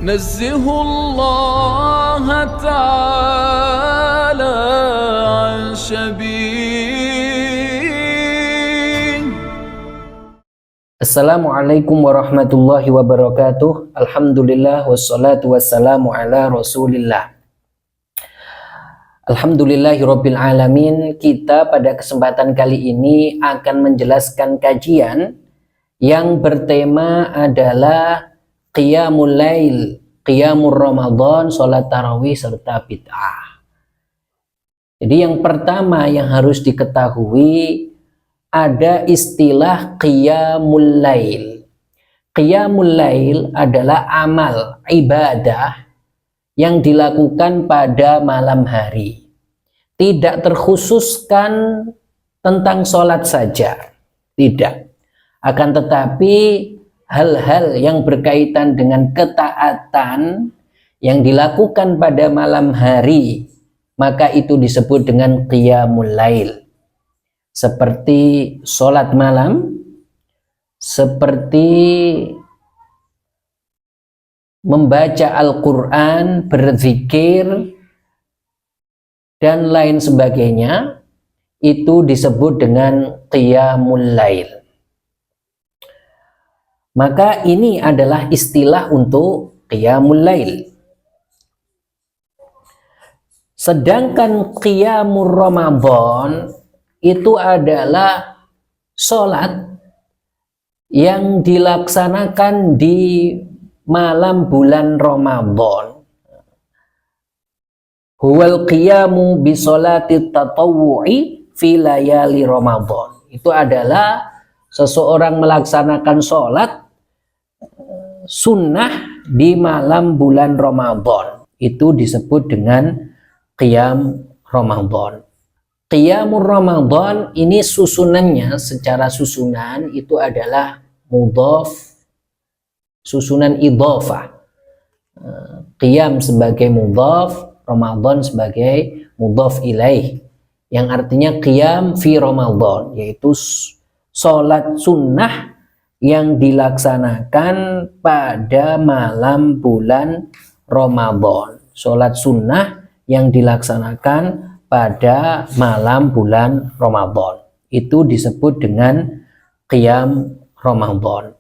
نزه الله تعالى عن شبيه. Assalamualaikum warahmatullahi wabarakatuh. Alhamdulillah wassalatu wassalamu ala rasulillah. Alhamdulillahirabbil alamin. Kita pada kesempatan kali ini akan menjelaskan kajian yang bertema adalah Qiyamul Lail, Qiyamul Ramadan, sholat tarawih serta bid'ah. Jadi yang pertama yang harus diketahui ada istilah Qiyamul Lail. Qiyamul Lail adalah amal ibadah yang dilakukan pada malam hari. Tidak terkhususkan tentang sholat saja, tidak. Akan tetapi hal-hal yang berkaitan dengan ketaatan yang dilakukan pada malam hari, maka itu disebut dengan Qiyamul Lail. Seperti sholat malam, seperti membaca Al-Quran, berzikir, dan lain sebagainya, itu disebut dengan Qiyamul Lail. Maka ini adalah istilah untuk Qiyamul Lail. Sedangkan Qiyamul Ramadan itu adalah sholat yang dilaksanakan di malam bulan Ramadan. Huwal qiyamu bi sholati tatawwu'i fi layali Ramadan. Itu adalah seseorang melaksanakan sholat sunnah di malam bulan Ramadan. Itu disebut dengan Qiyam Ramadan. Qiyamul Ramadan ini susunannya, secara susunan itu adalah mudhaf, susunan idhofah. Qiyam sebagai mudhaf, Ramadan sebagai mudhaf ilaih, yang artinya qiyam fi Ramadan, yaitu sholat sunnah yang dilaksanakan pada malam bulan Ramadan. Sholat sunnah yang dilaksanakan pada malam bulan Ramadan. Itu disebut dengan Qiyam Ramadan.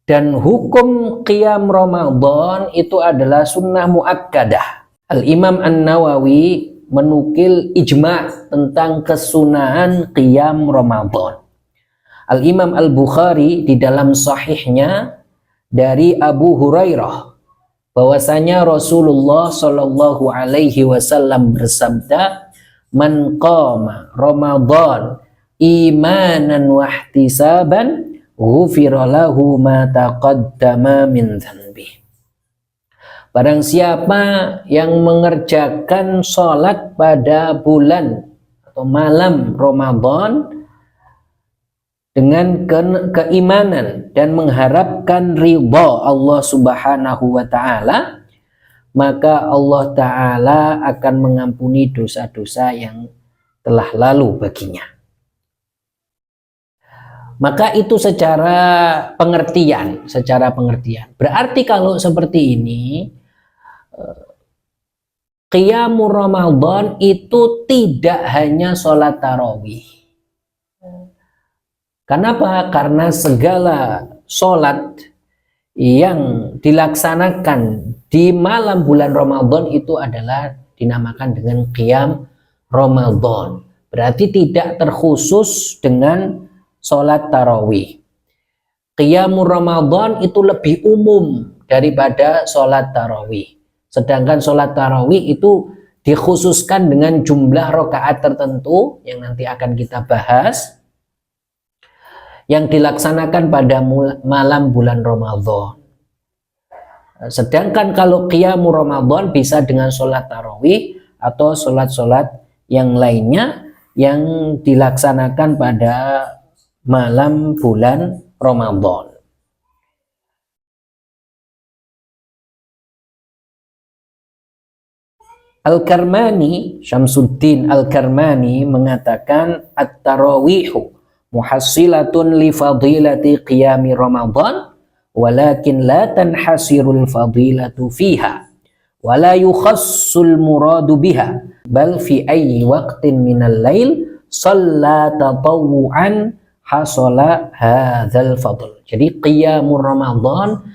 Dan hukum Qiyam Ramadan itu adalah sunnah muakkadah. Al-Imam An-Nawawi menukil ijma' tentang kesunahan Qiyam Ramadan. Al-Imam Al-Bukhari di dalam sahihnya dari Abu Hurairah bahwasanya Rasulullah Shallallahu Alaihi Wasallam bersabda, "Man qama Ramadan imanan wa ihtisaban, ghufira lahu ma taqaddama min dzanbi." Barang siapa yang mengerjakan sholat pada bulan atau malam Ramadan dengan keimanan dan mengharapkan ridha Allah Subhanahu wa Ta'ala, maka Allah Ta'ala akan mengampuni dosa-dosa yang telah lalu baginya. Maka itu secara pengertian. Berarti kalau seperti ini, Qiyamul Ramadan itu tidak hanya sholat tarawih. Kenapa? Karena segala sholat yang dilaksanakan di malam bulan Ramadan itu adalah dinamakan dengan Qiyam Ramadan. Berarti tidak terkhusus dengan sholat tarawih. Qiyamul Ramadan itu lebih umum daripada sholat tarawih. Sedangkan sholat tarawih itu dikhususkan dengan jumlah rakaat tertentu yang nanti akan kita bahas, yang dilaksanakan pada malam bulan Ramadan. Sedangkan kalau Qiyamul Ramadan bisa dengan sholat tarawih atau sholat-sholat yang lainnya yang dilaksanakan pada malam bulan Ramadan. Al-Karmani, Syamsuddin Al-Karmani mengatakan at-tarawihu muhassilatun li fadilati qiyami Ramadan walakin la tanhasirul fadilatu fiha wa la yukhassul muradu biha bal fi ayyi waqtin minal lail shalla tatawwu'an hasala hadzal fadl. Jadi qiyamul Ramadan,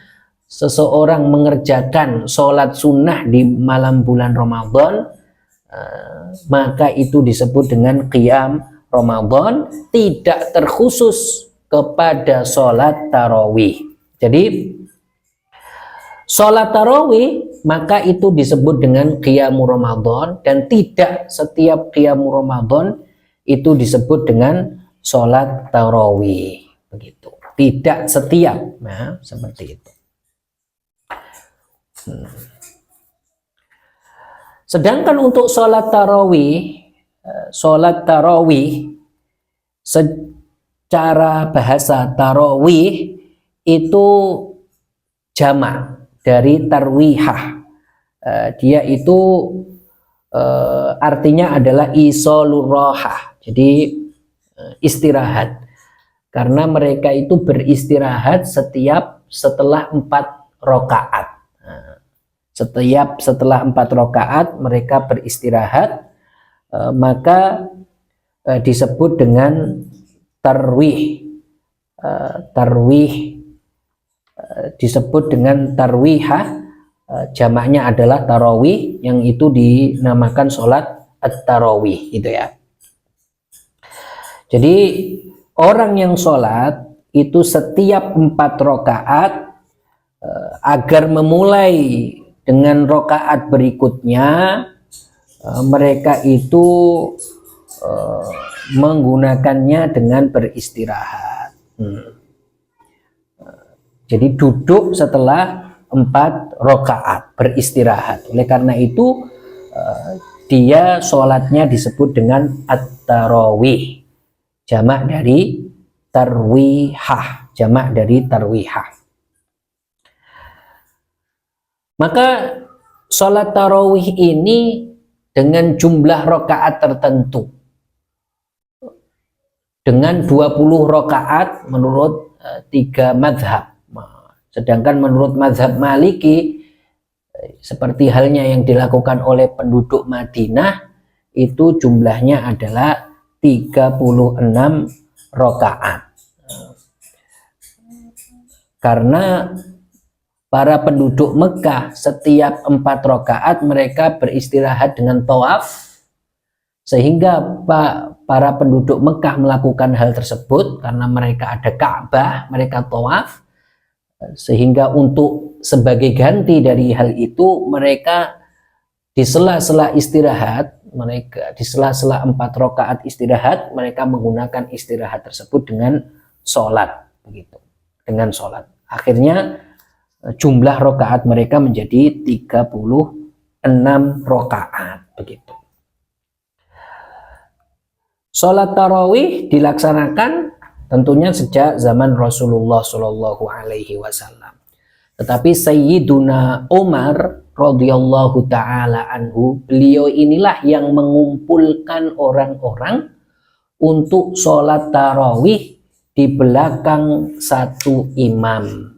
seseorang mengerjakan sholat sunnah di malam bulan Ramadan, maka itu disebut dengan qiyam Ramadan, tidak terkhusus kepada sholat tarawih. Jadi sholat tarawih maka itu disebut dengan qiyamul Ramadan, dan tidak setiap qiyamul Ramadan itu disebut dengan sholat tarawih. Begitu, tidak setiap, nah seperti itu. Sedangkan untuk sholat tarawih secara bahasa tarawih itu jamak dari tarwihah. Dia itu artinya adalah isolur rohah, jadi istirahat, karena mereka itu beristirahat setelah 4 rakaat. Setelah 4 rakaat mereka beristirahat, maka disebut dengan tarwih. Disebut dengan tarwihah, jamaknya adalah tarawih, yang itu dinamakan sholat at-tarawih, gitu ya. Jadi orang yang sholat itu setiap 4 rakaat, agar memulai dengan rakaat berikutnya, mereka itu menggunakannya dengan beristirahat. Jadi duduk setelah 4 rakaat beristirahat. Oleh karena itu dia sholatnya disebut dengan at-tarawih, jamak dari tarwihah, Maka sholat tarawih ini dengan jumlah rakaat tertentu, dengan 20 rakaat menurut 3 madhab. Sedangkan menurut madhab Maliki, seperti halnya yang dilakukan oleh penduduk Madinah, itu jumlahnya adalah 36 rakaat. Karena para penduduk Mekah setiap 4 rakaat mereka beristirahat dengan tawaf, sehingga para penduduk Mekah melakukan hal tersebut karena mereka ada Ka'bah, mereka tawaf, sehingga untuk sebagai ganti dari hal itu mereka di sela-sela istirahat, di sela-sela 4 rakaat istirahat, mereka menggunakan istirahat tersebut dengan sholat, begitu, dengan sholat. Akhirnya jumlah rakaat mereka menjadi 36 rakaat, begitu. Sholat tarawih dilaksanakan tentunya sejak zaman Rasulullah Shallallahu Alaihi Wasallam. Tetapi Sayyiduna Umar radhiyallahu taala anhu, beliau inilah yang mengumpulkan orang-orang untuk sholat tarawih di belakang satu imam.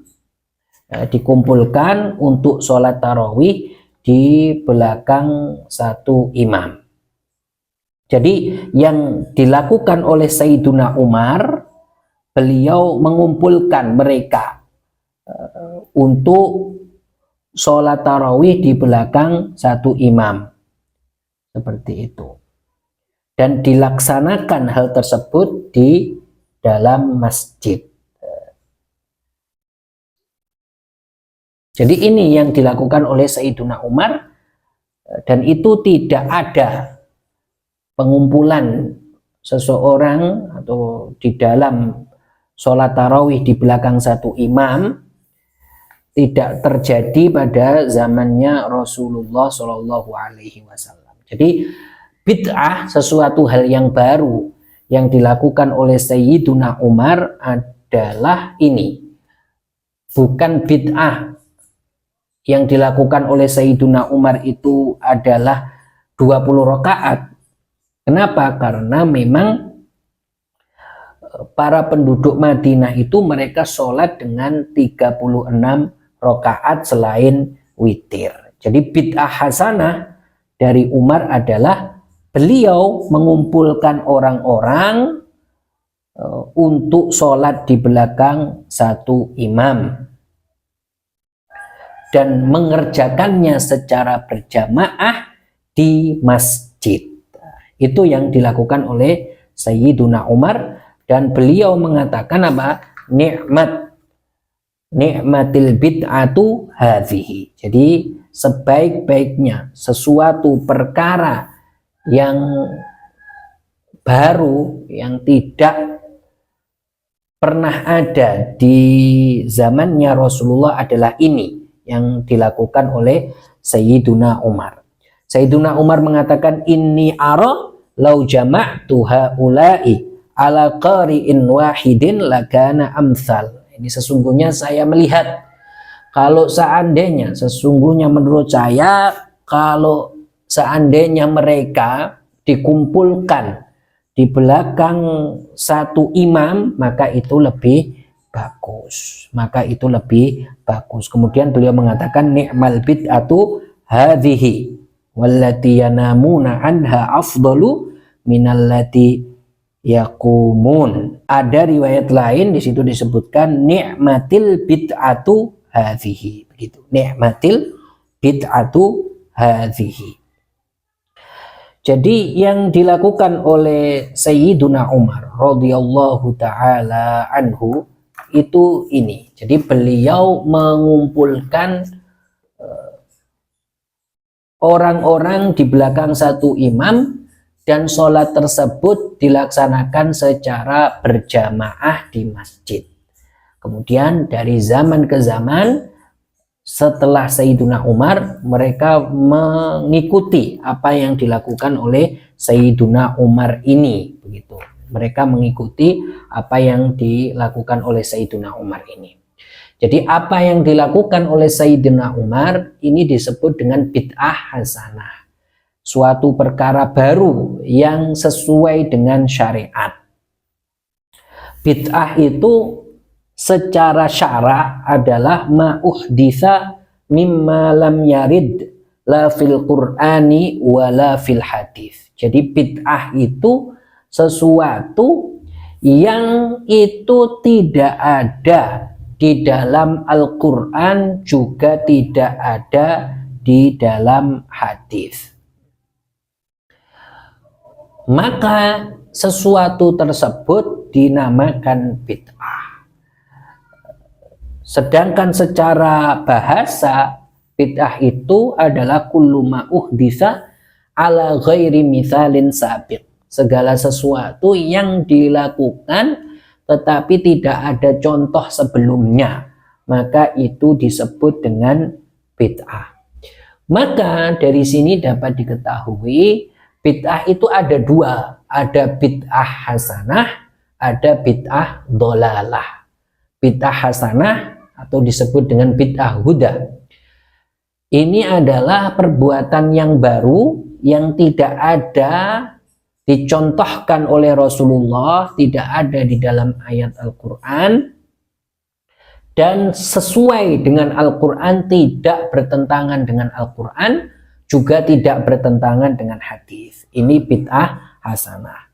Dikumpulkan untuk sholat tarawih di belakang satu imam. Jadi yang dilakukan oleh Sayyiduna Umar, beliau mengumpulkan mereka untuk sholat tarawih di belakang satu imam, seperti itu, dan dilaksanakan hal tersebut di dalam masjid. Jadi ini yang dilakukan oleh Sayyiduna Umar, dan itu tidak ada pengumpulan seseorang atau di dalam sholat tarawih di belakang satu imam, tidak terjadi pada zamannya Rasulullah Shallallahu Alaihi Wasallam. Jadi bid'ah, sesuatu hal yang baru yang dilakukan oleh Sayyiduna Umar adalah ini, bukan bid'ah. Yang dilakukan oleh Sayyiduna Umar itu adalah 20 rakaat. Kenapa? Karena memang para penduduk Madinah itu mereka sholat dengan 36 rakaat selain witir. Jadi bid'ah hasanah dari Umar adalah beliau mengumpulkan orang-orang untuk sholat di belakang satu imam dan mengerjakannya secara berjamaah di masjid. Itu yang dilakukan oleh Sayyiduna Umar, dan beliau mengatakan apa? Ni'matil bid'atu hadhihi. Jadi sebaik-baiknya sesuatu perkara yang baru, yang tidak pernah ada di zamannya Rasulullah adalah ini yang dilakukan oleh Sayyiduna Umar. Sayyiduna Umar mengatakan, inni ara lau jama'tu haula'i ala qari'in wahidin lakana amsal. Ini sesungguhnya saya melihat, kalau seandainya, sesungguhnya menurut saya, kalau seandainya mereka dikumpulkan di belakang satu imam, maka itu lebih bagus. Maka itu lebih bagus. Kemudian beliau mengatakan, ni'mal bid'atu hadhihi wallati yanamuna anha afdalu minallati yaqumun. Ada riwayat lain di situ disebutkan ni'matil bid'atu hadhihi, begitu. Ni'matil bid'atu hadhihi. Jadi yang dilakukan oleh Sayyiduna Umar radhiyallahu taala anhu itu ini. Jadi beliau mengumpulkan orang-orang di belakang satu imam, dan sholat tersebut dilaksanakan secara berjamaah di masjid. Kemudian dari zaman ke zaman setelah Sayyiduna Umar, mereka mengikuti apa yang dilakukan oleh Sayyiduna Umar ini, begitu. Mereka mengikuti apa yang dilakukan oleh Sayyiduna Umar ini. Jadi apa yang dilakukan oleh Sayyiduna Umar ini disebut dengan bid'ah hasanah. Suatu perkara baru yang sesuai dengan syariat. Bid'ah itu secara syara adalah ma'uhditha mimma lam yarid la fil qur'ani wa la fil hadis. Jadi bid'ah itu sesuatu yang itu tidak ada di dalam Al-Quran, juga tidak ada di dalam hadis. Maka sesuatu tersebut dinamakan bid'ah. Sedangkan secara bahasa, bid'ah itu adalah kullu ma uhditsa ala ghairi mithalin sabiq. Segala sesuatu yang dilakukan tetapi tidak ada contoh sebelumnya, maka itu disebut dengan bid'ah. Maka dari sini dapat diketahui bid'ah itu ada dua, ada bid'ah hasanah, ada bid'ah dolalah. Bid'ah hasanah atau disebut dengan bid'ah huda, ini adalah perbuatan yang baru yang tidak ada dicontohkan oleh Rasulullah, tidak ada di dalam ayat Al-Quran, dan sesuai dengan Al-Quran, tidak bertentangan dengan Al-Quran, juga tidak bertentangan dengan hadis. Ini bid'ah hasanah.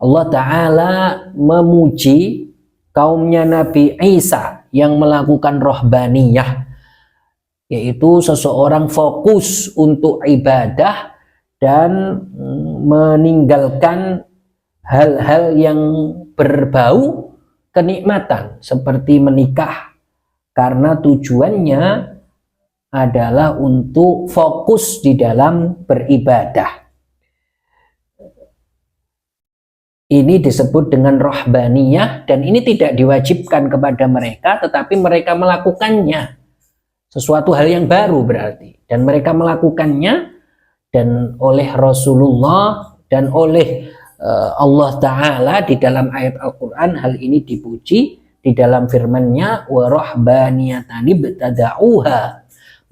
Allah Ta'ala memuji kaumnya Nabi Isa yang melakukan rohbaniyah, yaitu seseorang fokus untuk ibadah dan meninggalkan hal-hal yang berbau kenikmatan seperti menikah, karena tujuannya adalah untuk fokus di dalam beribadah. Ini disebut dengan rohbaniyah, dan ini tidak diwajibkan kepada mereka, tetapi mereka melakukannya. Sesuatu hal yang baru berarti, dan mereka melakukannya, dan oleh Rasulullah dan oleh Allah Ta'ala di dalam ayat Al-Quran hal ini dipuji di dalam firman-Nya, wa rahbaniyatani btada'uha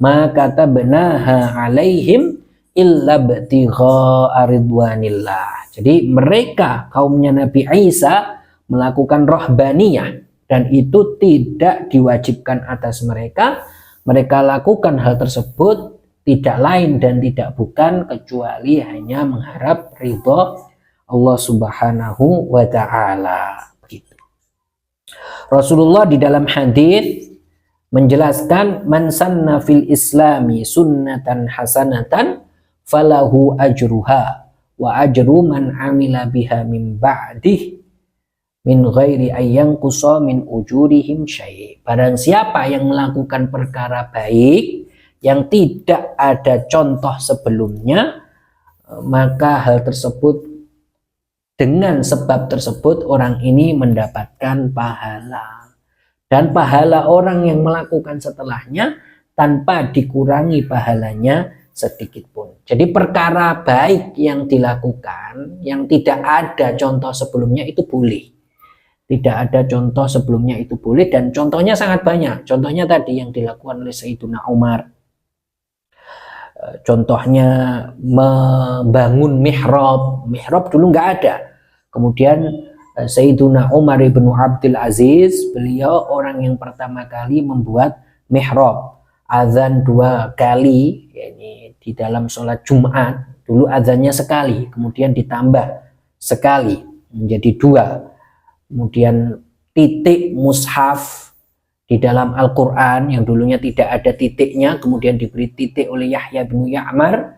ma katabnaha alaihim illa btigha'a ridwanillah. Jadi mereka kaumnya Nabi Isa melakukan rahbaniyah, dan itu tidak diwajibkan atas mereka. Mereka lakukan hal tersebut tidak lain dan tidak bukan kecuali hanya mengharap ridho Allah Subhanahu wa ta'ala. Begitu. Rasulullah di dalam hadis menjelaskan, man sanna fil islami sunnatan hasanatan falahu ajruha wa ajru man amila biha min ba'dih min ghairi ayyang qusa min ujurihim syai'. Barang siapa yang melakukan perkara baik yang tidak ada contoh sebelumnya, maka hal tersebut, dengan sebab tersebut orang ini mendapatkan pahala, dan pahala orang yang melakukan setelahnya tanpa dikurangi pahalanya sedikit pun. Jadi perkara baik yang dilakukan yang tidak ada contoh sebelumnya itu boleh. Tidak ada contoh sebelumnya itu boleh, dan contohnya sangat banyak. Contohnya tadi yang dilakukan oleh Sayyiduna Umar. Contohnya membangun mihrab. Mihrab dulu nggak ada. Kemudian Sayyiduna Umar ibnu Abdul Aziz, beliau orang yang pertama kali membuat mihrab. Azan 2 kali, yakni di dalam sholat Jumat. Dulu azannya sekali, kemudian ditambah sekali menjadi 2. Kemudian titik mushaf di dalam Al-Quran yang dulunya tidak ada titiknya, kemudian diberi titik oleh Yahya bin Ya'mar.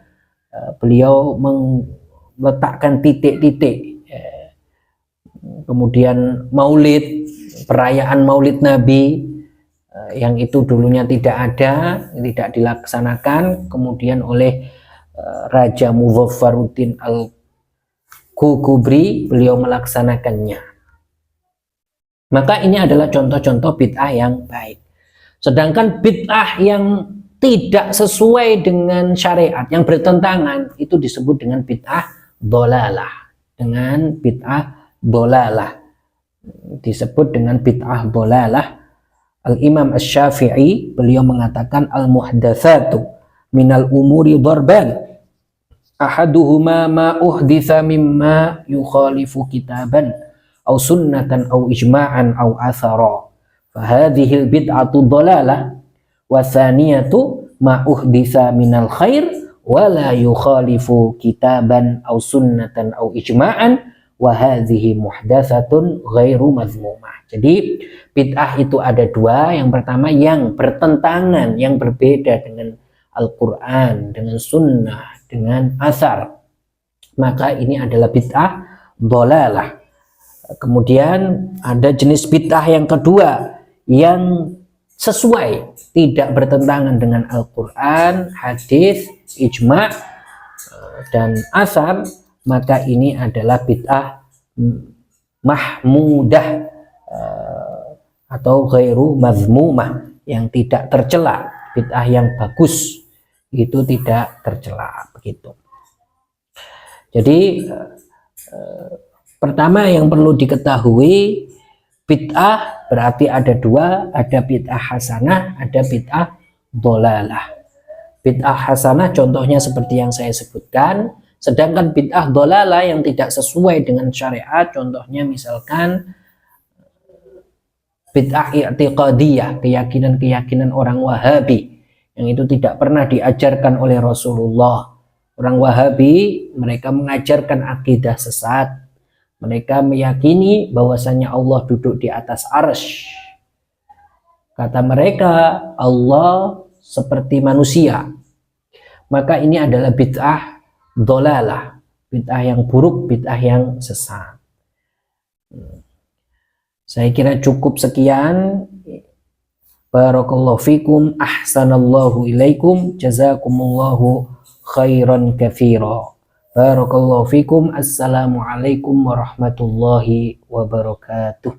Beliau meletakkan titik-titik. Kemudian maulid, perayaan maulid Nabi yang itu dulunya tidak ada, tidak dilaksanakan, kemudian oleh Raja Muzaffaruddin Al-Kukubri, beliau melaksanakannya. Maka ini adalah contoh-contoh bid'ah yang baik. Sedangkan bid'ah yang tidak sesuai dengan syariat, yang bertentangan, itu disebut dengan bid'ah dhalalah. Dengan bid'ah dhalalah. Disebut dengan bid'ah dhalalah. Al-Imam Asy-Syafi'i, beliau mengatakan al-muhdatsatu minal umuri darban. Ahaduhuma ma uhditsa mimma yukhalifu kitaban aw sunnatan aw ijma'an aw athara, fahadhil bid'atu dhalalah, wa thaniyatu ma uhditsa minal khair wa la yukhalifu kitaban aw sunnatan aw ijma'an wa hadhihi muhdatsatun ghairu mazmumah. Jadi bid'ah itu ada 2. Yang pertama yang bertentangan, yang berbeda dengan Al-Quran, dengan sunnah, dengan asar, maka ini adalah bid'ah dhalalah. Kemudian ada jenis bid'ah yang kedua yang sesuai, tidak bertentangan dengan Al-Quran, hadis, ijma' dan asar, maka ini adalah bid'ah mahmudah atau ghairu mazmumah, yang tidak tercela. Bid'ah yang bagus itu tidak tercela, begitu. Jadi pertama yang perlu diketahui, bid'ah berarti ada 2, ada bid'ah hasanah, ada bid'ah dhalalah. Bid'ah hasanah contohnya seperti yang saya sebutkan, sedangkan bid'ah dhalalah yang tidak sesuai dengan syariat, contohnya misalkan bid'ah i'tiqadiyah, keyakinan-keyakinan orang Wahabi yang itu tidak pernah diajarkan oleh Rasulullah. Orang Wahabi, mereka mengajarkan akidah sesat. Mereka meyakini bahwasanya Allah duduk di atas arsy. Kata mereka, Allah seperti manusia. Maka ini adalah bid'ah dhalalah, bid'ah yang buruk, bid'ah yang sesat. Saya kira cukup sekian. Barakallahu fikum, ahsanallahu ilaikum, jazakumullahu khairan katsira. Barakallahu fikum. Assalamualaikum warahmatullahi wabarakatuh.